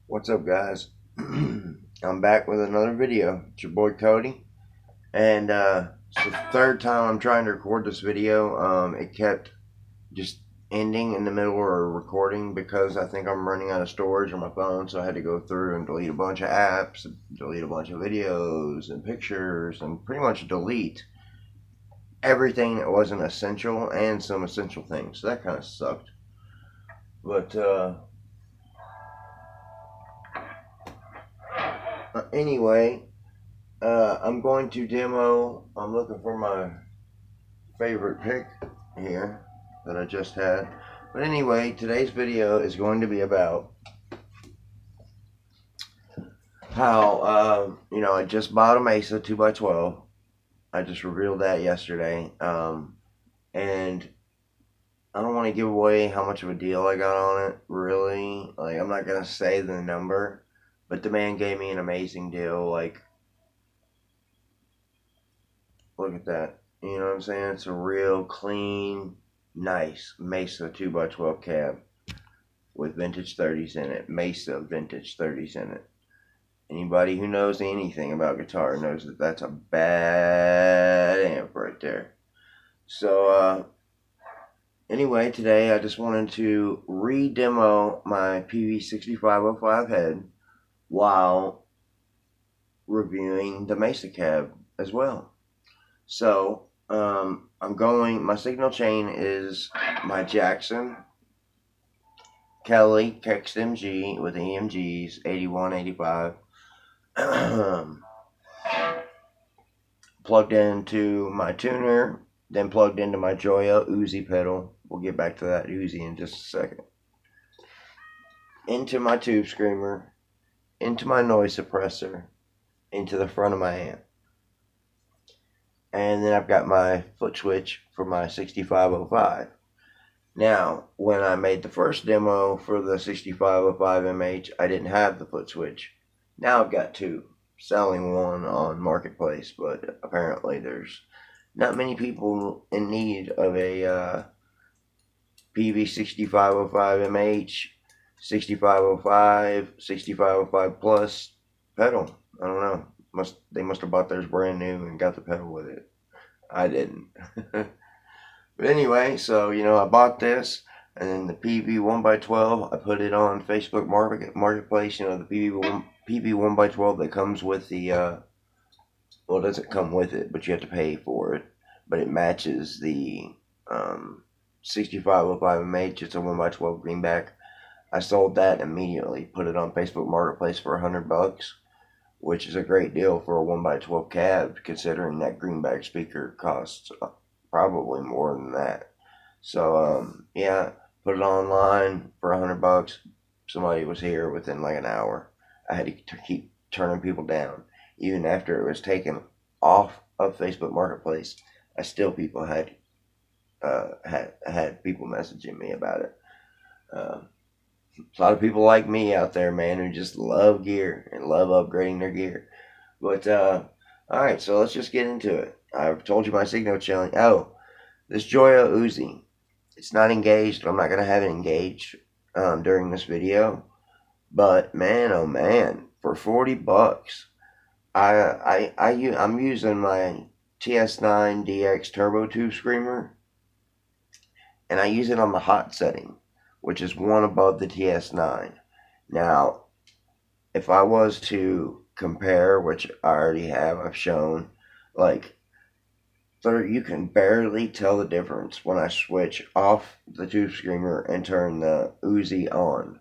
What's up, guys? I'm back with another video. It's your boy Cody, and it's the third time I'm trying to record this video. It kept just ending in the middle of recording because I think I'm running out of storage on my phone, so I had to go through and delete a bunch of apps, delete a bunch of videos and pictures, and pretty much delete everything that wasn't essential and some essential things. So that kind of sucked. But anyway, I'm going to demo. I'm looking for my favorite pick here that I just had. But anyway, today's video is going to be about how, I just bought a Mesa 2x12. I just revealed that yesterday. And I don't want to give away how much of a deal I got on it, really. Like, I'm not going to say the number, but the man gave me an amazing deal. Like, look at that. You know what I'm saying? It's a real clean, nice Mesa 2x12 cab with vintage 30s in it. Mesa vintage 30s in it. Anybody who knows anything about guitar knows that that's a bad amp right there. So, anyway, today I just wanted to re-demo my peavey 6505 head while reviewing the Mesa cab as well. So, my signal chain is my Jackson Kelly Kext MG with EMGs 81, 85. Plugged into my tuner, then plugged into my Joya Uzi pedal. We'll get back to that Uzi in just a second. Into my tube screamer, into my noise suppressor, into the front of my amp. And then I've got my foot switch for my 6505. Now, when I made the first demo for the 6505 MH, I didn't have the foot switch. Now I've got two, selling one on Marketplace, but apparently there's not many people in need of a peavey 6505 MH, 6505, 6505 Plus pedal. I don't know. They must have bought theirs brand new and got the pedal with it. I didn't. But anyway, so I bought this, and then the peavey 1x12. I put it on Facebook Marketplace. The peavey 1x12 that comes with the well, it doesn't come with it, but you have to pay for it. But it matches the 6505 MH. It's a 1x12 greenback. I sold that immediately. Put it on Facebook Marketplace for $100. Which is a great deal for a 1x12 cab, considering that greenback speaker costs probably more than that. So, yeah, put it online for $100. Somebody was here within like an hour. I had to keep turning people down. Even after it was taken off of Facebook Marketplace, I still had people messaging me about it. A lot of people like me out there, man, who just love gear and love upgrading their gear. But, alright, so let's just get into it. I've told you my signal chilling. Oh, this Joya Uzi, it's not engaged. I'm not going to have it engaged during this video. But, man, oh man, for $40, I'm using my TS9 DX Turbo Tube Screamer, and I use it on the hot setting, which is one above the TS9. Now, if I was to compare, which I already have, I've shown, you can barely tell the difference when I switch off the tube screamer and turn the Uzi on.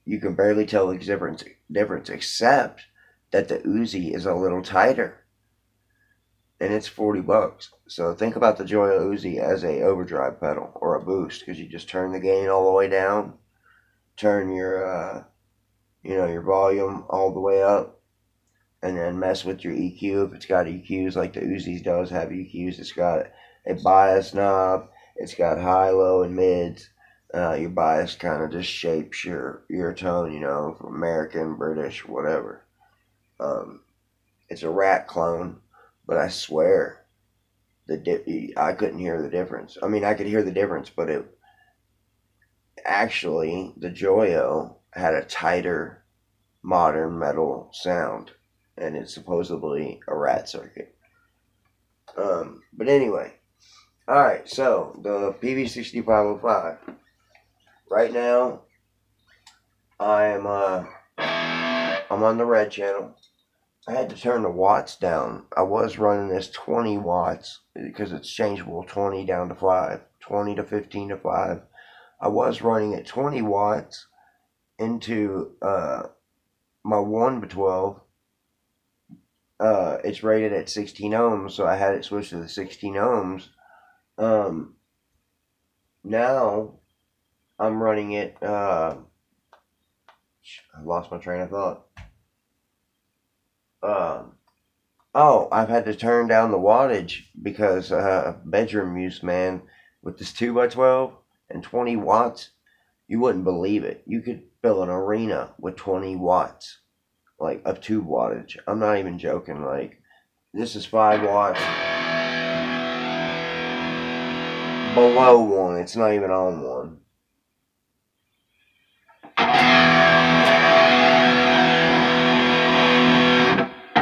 You can barely tell the difference, except that the Uzi is a little tighter. And it's $40. So think about the Joya Uzi as a overdrive pedal or a boost, because you just turn the gain all the way down, turn your your volume all the way up, and then mess with your EQ if it's got EQs like the Uzi does have EQs. It's got a bias knob. It's got high, low, and mids. Your bias kind of just shapes your tone, from American, British, whatever. It's a rat clone. But I swear, I couldn't hear the difference. I mean, I could hear the difference, but the Joyo had a tighter modern metal sound, and it's supposedly a rat circuit. But anyway, alright, so the PV6505. Right now, I'm on the red channel. I had to turn the watts down. I was running this 20 watts because it's changeable, 20 down to 5, 20 to 15 to 5. I was running at 20 watts into my 1 to 12. It's rated at 16 ohms, so I had it switched to the 16 ohms. Now I'm running it. I lost my train of thought. Oh, I've had to turn down the wattage because bedroom use, man, with this 2x12 and 20 watts, you wouldn't believe it. You could fill an arena with 20 watts, like, of tube wattage. I'm not even joking. Like, this is 5 watts below 1. It's not even on 1.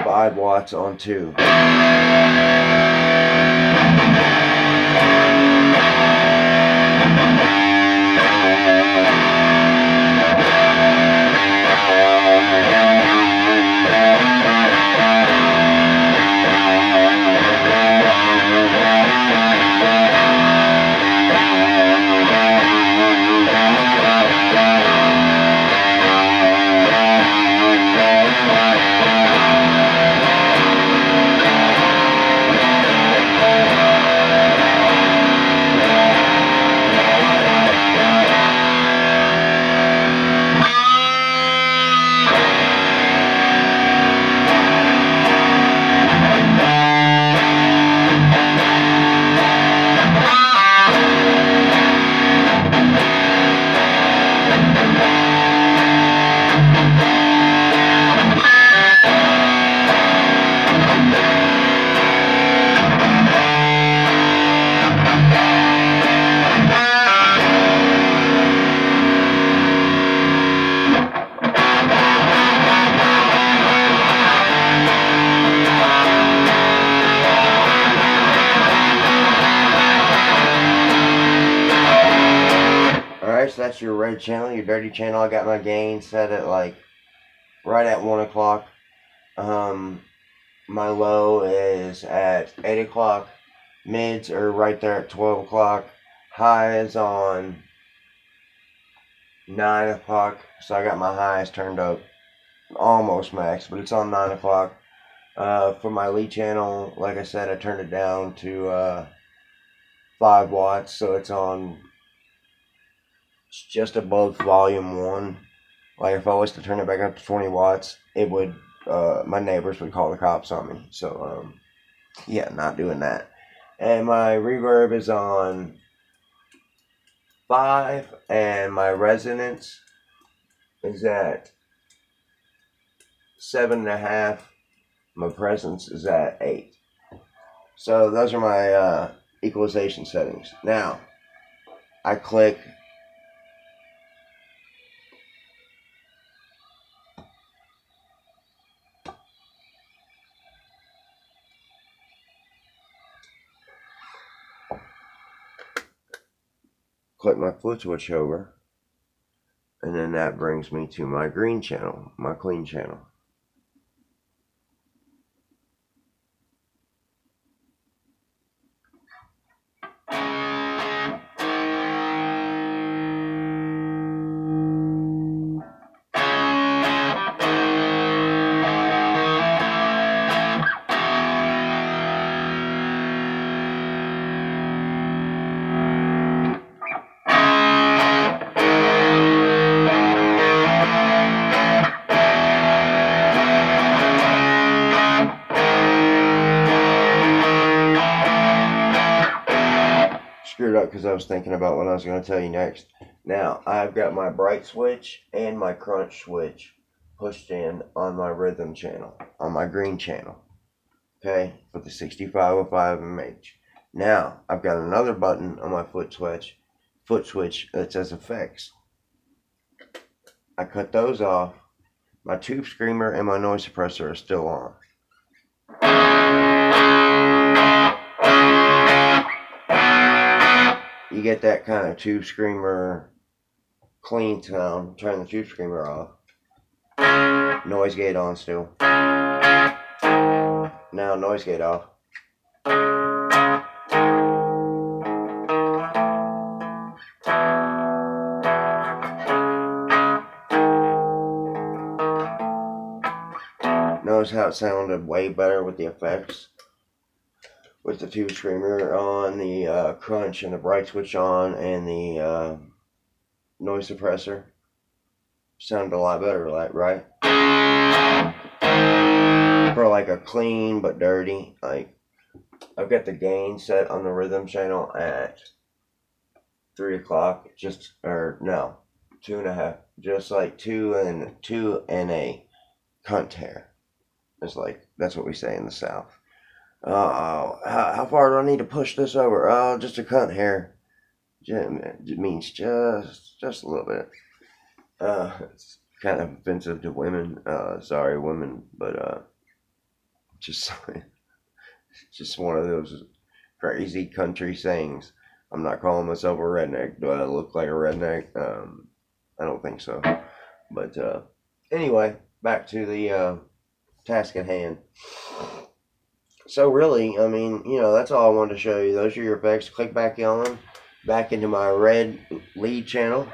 5 watts on 2. So that's your red channel, your dirty channel. I got my gain set at like right at 1 o'clock. My low is at 8 o'clock. Mids are right there at 12 o'clock. High is on 9 o'clock. So I got my highs turned up almost max, but it's on 9 o'clock. For my lead channel, like I said, I turned it down to 5 watts, so it's just above volume 1. Like, if I was to turn it back up to 20 watts, it would, my neighbors would call the cops on me. So, yeah, not doing that. And my reverb is on 5, and my resonance is at 7.5. My presence is at 8. So those are my equalization settings. Now, I click my foot switch over, and then that brings me to my green channel, my clean channel. Screwed up because I was thinking about what I was going to tell you next. Now, I've got my bright switch and my crunch switch pushed in on my rhythm channel, on my green channel, okay, for the 6505 MH. Now, I've got another button on my foot switch that says effects. I cut those off. My tube screamer and my noise suppressor are still on. You get that kind of tube screamer clean sound. Turn the tube screamer off. Noise gate on still. Now noise gate off. Notice how it sounded way better with the effects. With the tube screamer on, the crunch and the bright switch on, and the noise suppressor. Sounded a lot better, like, right? For like a clean but dirty. Like, I've got the gain set on the rhythm channel at 3 o'clock. No, 2.5. Just like two and a cunt hair. It's like, that's what we say in the South. How far do I need to push this over? Oh, just a cunt hair. It means just a little bit. It's kind of offensive to women. Sorry, women, but just one of those crazy country sayings. I'm not calling myself a redneck. Do I look like a redneck? I don't think so. But anyway, back to the task at hand. So really, I mean, that's all I wanted to show you. Those are your effects. Click back into my red lead channel.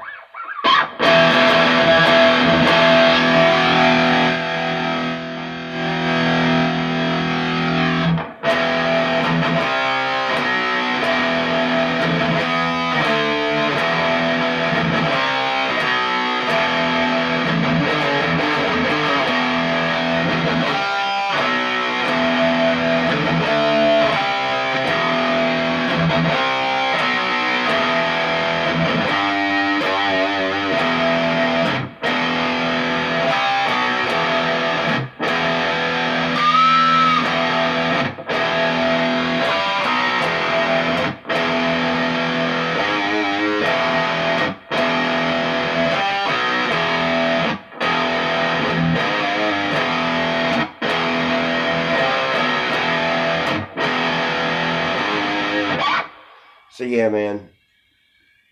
So yeah, man,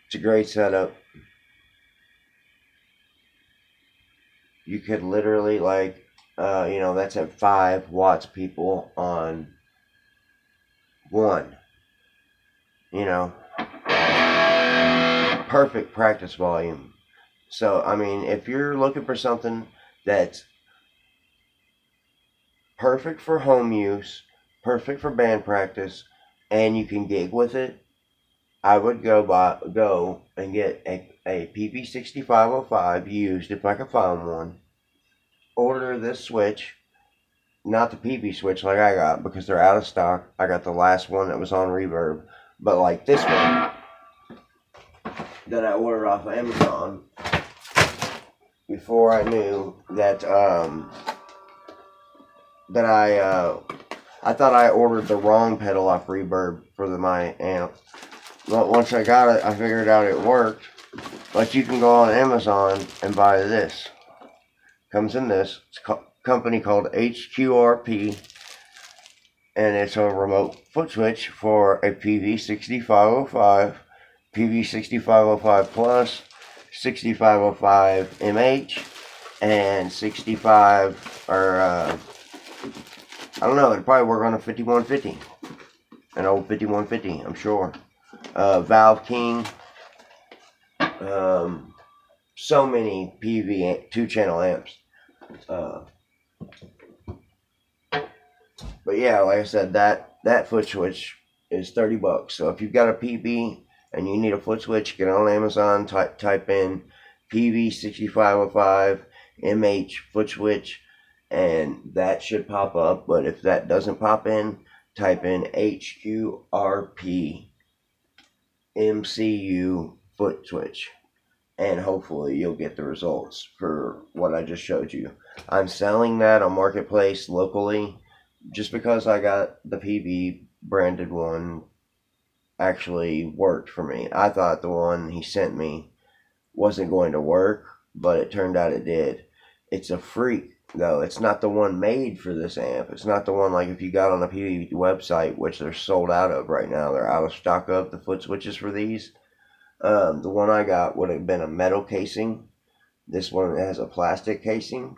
it's a great setup. You could literally, like, that's at 5 watts, people, on 1. Perfect practice volume. So, I mean, if you're looking for something that's perfect for home use, perfect for band practice, and you can gig with it, I would go and get a peavey 6505 used if I could find one. Order this switch, not the peavey switch like I got, because they're out of stock. I got the last one that was on Reverb, but like this one that I ordered off of Amazon before I knew that I thought I ordered the wrong pedal off Reverb for my amp. But once I got it, I figured out it worked. But you can go on Amazon and buy this. Comes in this. It's a company called HQRP. And it's a remote foot switch for a peavey 6505, peavey 6505 Plus, 6505 MH, and 65, or I don't know, it'd probably work on a 5150. An old 5150, I'm sure. Valve King, so many PV 2-channel amps. But yeah, like I said, that foot switch is $30. So if you've got a PV and you need a foot switch, get on Amazon, type in PV 6505 MH foot switch, and that should pop up. But if that doesn't pop in, type in HQRP MCU foot switch, and hopefully you'll get the results for what I just showed you. I'm selling that on Marketplace locally just because I got the PV branded one actually worked for me. I thought the one he sent me wasn't going to work, but it turned out it did. It's a freak, though. It's not the one made for this amp. It's not the one like if you got on the peavey website, which they're sold out of right now. They're out of stock of the foot switches for these. The one I got would have been a metal casing. This one has a plastic casing,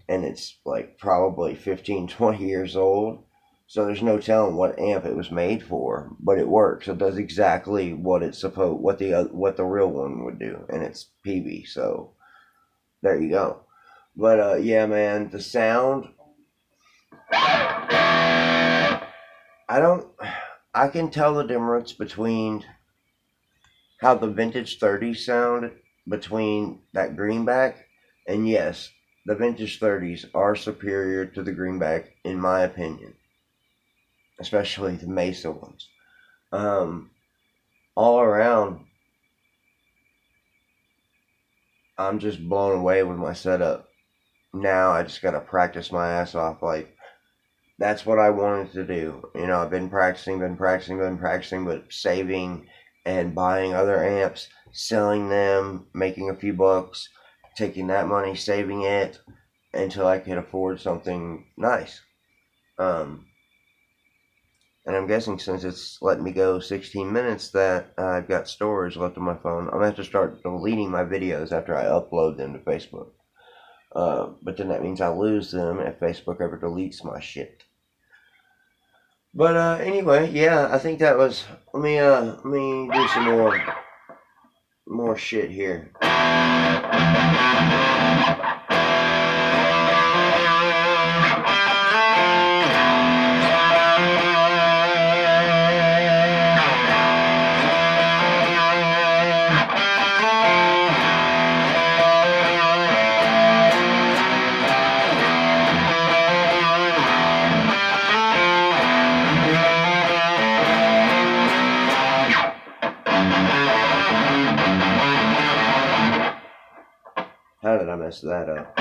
and it's like probably 15, 20 years old. So there's no telling what amp it was made for, but it works. It does exactly what it's supposed, what the real one would do, and it's peavey. So there you go. But yeah, man, the sound. I can tell the difference between how the vintage 30s sound between that greenback, and yes, the vintage 30s are superior to the greenback in my opinion, especially the Mesa ones. All around, I'm just blown away with my setup. Now I just gotta practice my ass off. Like, that's what I wanted to do. You know, I've been practicing, but saving and buying other amps, selling them, making a few bucks, taking that money, saving it until I could afford something nice. And I'm guessing since it's letting me go 16 minutes that I've got storage left on my phone, I'm going to have to start deleting my videos after I upload them to Facebook. But then that means I lose them if Facebook ever deletes my shit. But anyway, yeah, I think that was. Let me do some more shit here. How did I mess that up?